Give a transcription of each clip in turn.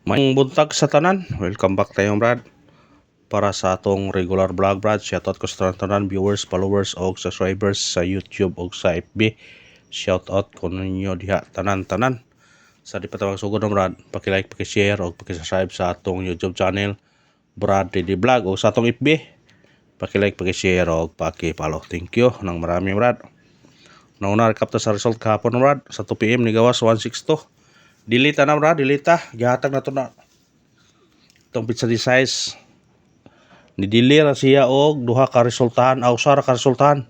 May buntag sa tanan. Welcome back tayo Brad. Para sa atong regular vlog Brad. Shoutout ko sa tanan viewers, followers o subscribers sa YouTube o sa FB. Shoutout ko ninyo diha tanan-tanan. Sa di pa tawag sugod Brad, paki-like, paki-share o paki-subscribe sa atong YouTube channel Brad Daily Vlog o sa atong FB. Paki-like, paki-share o paki-follow. Thank you nang marami Brad. Nauna recap ta sa result kahapon Brad. Sa 2 PM ni gawas 162. Dilita na Brad, dilita. Gihatag na to na. Itong pizza di size. Nidili ra siya og duha ka resultahan, usa ra ka resultahan.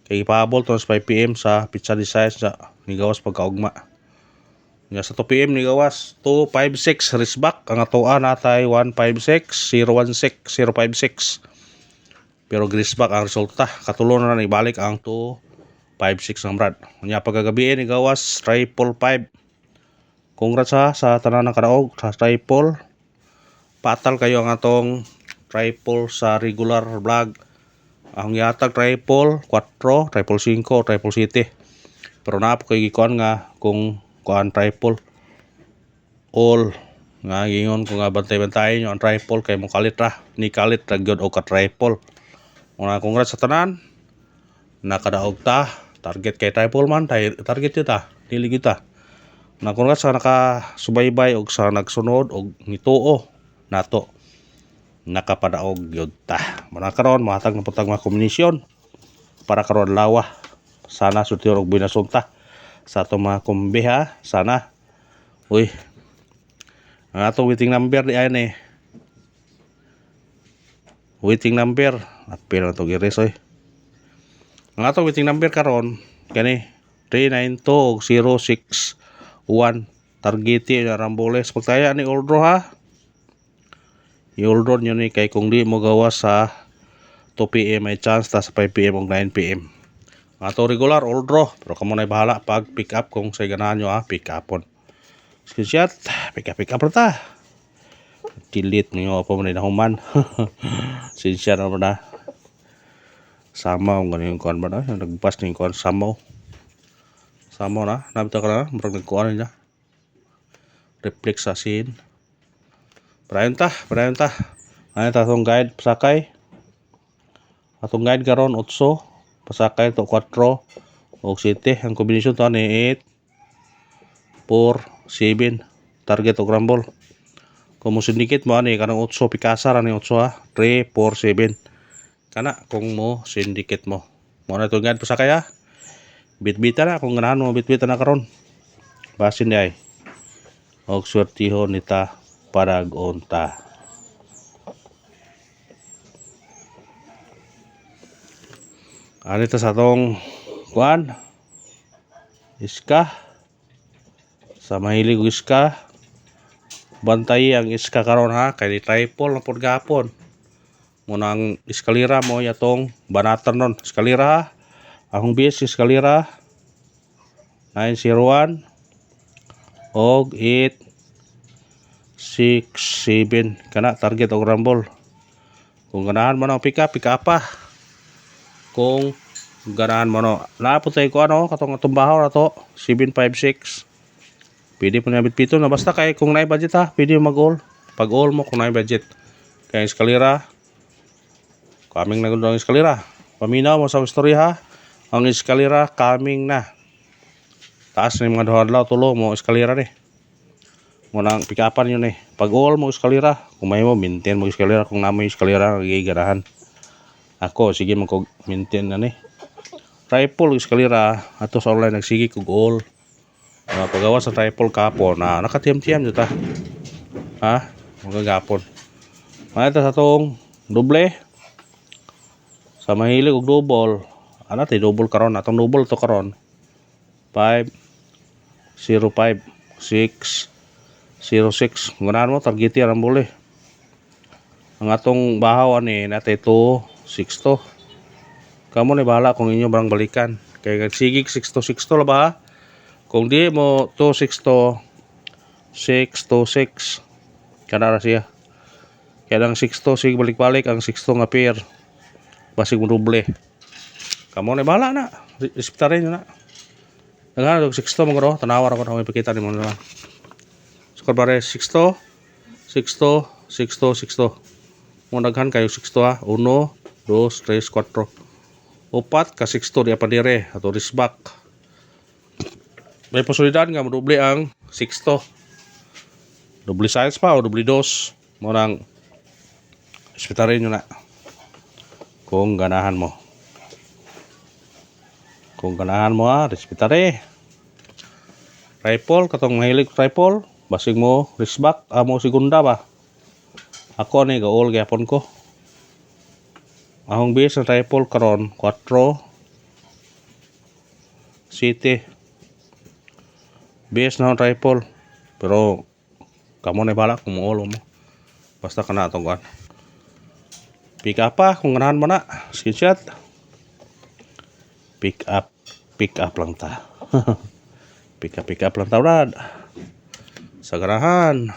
Kay ipaabot to sa 5 PM sa pizza di size sa nigawas pagkaugma. Nya sa 2 PM nigawas 256 risback ang atoa natay 156 016 056. Pero grisback ang resulta. Katulo na ibalik ang 256 ng Brad. Nya pagkagabi nigawas 555. Congrats sa tanan ng kanaog sa triple. Patal kayo ang atong triple sa regular vlog. Ang yatag triple 4, triple 5, triple 7. Pero na po kayo gikuan nga kung kuan triple all nga gingon ko nga bantay-bantayin nyo ang triple kay mo kalit ra ni kalit ra gyud o ka triple. Una congrats sa tanan. Nakadaog ta. Target kay triple man target yun ta. Dili kita. Na congrats sa nakasubaybay og sa nagsunod og nituo nato nakapadaog gyud ta. Muna karon mahatag na putag mga kombinasyon para karon lawa. Sana sutyo og binasunta sa atong mga kumbiha. Sana. Uy. Ang atong waiting number di ay ni. Waiting number. Apil na to giris oy. Ang atong waiting number karon kani 392 06 1 targeti na ramboles pagtaya ni Oldro ha. I-Oldro nyo ni kay kung di mo gawa sa 2 PM may chance ta sa 5 PM o 9 PM. Ato regular Oldro pero kamo na bahala pag pick up kung sa ganahan nyo ha pick upon. Screenshot pick up ta. Delete niyo pa man na human. Sinsya na ba na. Samaw ganyan kuan ba na nagpas ning kuan samaw. Samo na, nabita ka na, murag nagkuhan niya. Reflex sa scene. Parayon ta. Ano ta itong guide, pasakay. Atong guide karon 8, pasakay to 4, o 7. Ang kombinasyon to ni 8, 4, 7. Target o rumble. Kung mo syndicate mo, kanang 8, pikasa ra ni 8 ha. 3, 4, 7. Kana, kung mo syndicate mo. Muna itong guide, pasakay ha. Bit-bita na kung ganahan mo bit-bita na karon. Basin di ay. Og swertiho nita parag-unta. Ani ta sa tong kuan. Iska. Sa mahilig og iska. Bantay ang iska karon ha kay triple na pod gapon. Muna ang eskalera mo yatong banatan ron. Eskalera ha. Akong base eskalera 901 og 8 6 7 kana target og rumble. Kung ganahan mo na pick up pa. Kung ganahan mo na napot tay ko ano katong tumbahaw na to 756. Pwede po na bitpito na basta kay kung naay budget ha, pwede mag-all. Pag all mo kung naay budget. Kay eskalera coming na gud ang eskalera. Paminaw mo sa istorya ha. Ang eskalera coming na. Taas na yung mga duha tulo mo eskalera ni. Muna ang pick-upan yun eh. Pag all mo eskalera, kung may mo maintain mo eskalera, kung na mo eskalera nagigarahan. Ako sige mo ko maintain na ni. Triple eskalera ato sa online nagsige kog all. Pagawa sa triple kapon na nakatiyam-tiyam jud ta. Ha? Magagapon. Mayata sa tong doble. Sa mahilig og double. Ano tayo double karon atong double to karon 5 0 5 6 0 6 ganahan mo target yan ang buli ang atong bahaw ani natay 2 6 to kamo ni bahala kung inyo barang balikan kay sigig 6 to 6 to la ba kung di mo 2 6 to 6 to 6 kana ra siya kaya ang 6 to sig balik-balik ang 6 to nga pair basig mo doble. Kamu na bahala na. Respetar rin na. Naghanap 6 to mga ro. Tanawar ako na may pakita ni mo na. Sukar bare 6 to. Sixto, sixto, sixto. Mo daghan kayo sixto ha. 1, 2, 3, 4. Upat ka sixto di pa dire ato risbak. May posibilidad nga modoble ang sixto. Doble size pa o doble dos. Mo nang ispitarin nyo na. Kung ganahan mo. Kung ganahan mo ha, ispitare. Rifle, katong mahilig rifle. Basig mo risbak, amo segunda ba. Ako ni gaol gyapon ko. Ahong base ng rifle karon 4 City. Base na rifle. Pero kamo na bala kung muulo mo. Basta kana atong kuan. Pick up pa kung ganahan mo na. Screenshot. Pick up lang ta. pick up lang ta, Brad. Sa ganahan.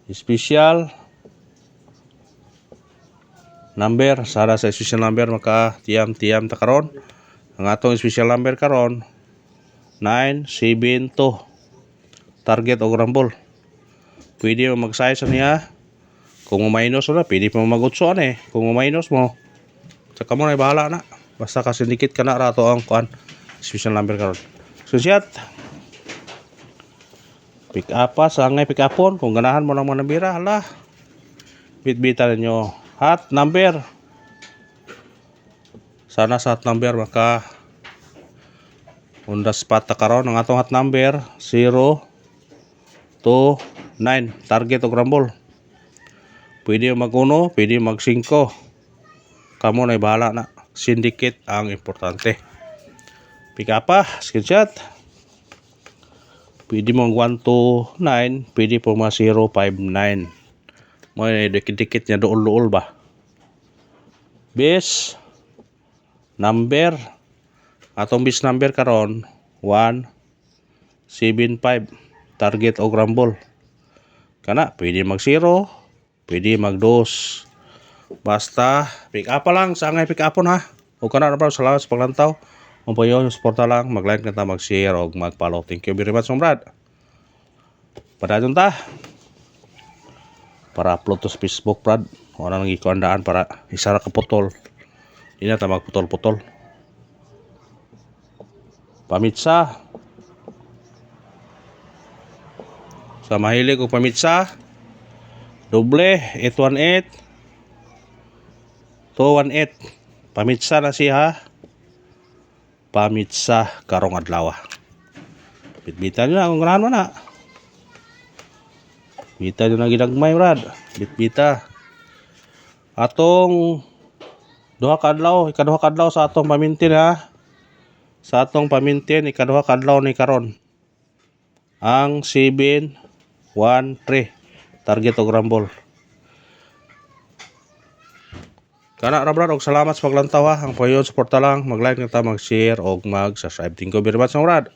Special number, sara sa special number maka tiam ta karon. Ang atong special number karon 972. Target o rumble. Pwede mo mag-size niya. Kung mo minus na, pwede mo mag-utso eh. Kung mo minus mo, saka mo na bahala na. Basta kasi dikit ka na rato ang kuan special number karon. So shit. Pick up pa, sa ngay pick upon. Kung ganahan mo ng mga nabira, hala. Bit-bitan ninyo. Hot number. Sana sa hot number maka on the spot ta karon. Ang atong hot number 0 to 9. Target o rumble. Pwede mag-1, pwede mag-5. Kamo na bahala na. Syndicate ang importante. Pick up pa, screenshot. Pwede mo 1 to 9, pwede po mga 0, 5, 9. May dikit-dikit niya dool ba. Base number. Atong base number karon 1, 7, 5. Target o rumble. Kana, pwede mag 0, pwede mag 2. Basta, pick up lang. Sa ngay pick upon ha. O kana na bro, salamat sa paglantaw. Kung po yun, suporta lang, mag-like na ta, mag-share, o mag-follow. Thank you very much, Brad. Padadyon ta. Para upload to sa Facebook, Brad. O na nang ikuandaan para isara ka putol. Hindi na ta magputol-putol. Pamitsa. Sa mahilig o pamitsa. Doble, 818. 218. Pamitsa na siya. Pamitsa karong adlaw. Bitbitan nyo na kung ganahan mo na. Bita nyo na ginagmay, Brad. Bitbita. Atong ikaduha kadlaw sa atong pamintin ha. Sa atong pamintin, ikaduha kadlaw ni karon. Ang 713 target og rumble. Kana ra Brad, og salamat sa paglantaw ha. Ang payon suporta lang, mag-like na ta, mag-share og mag-subscribe. Thank you very much, Brad.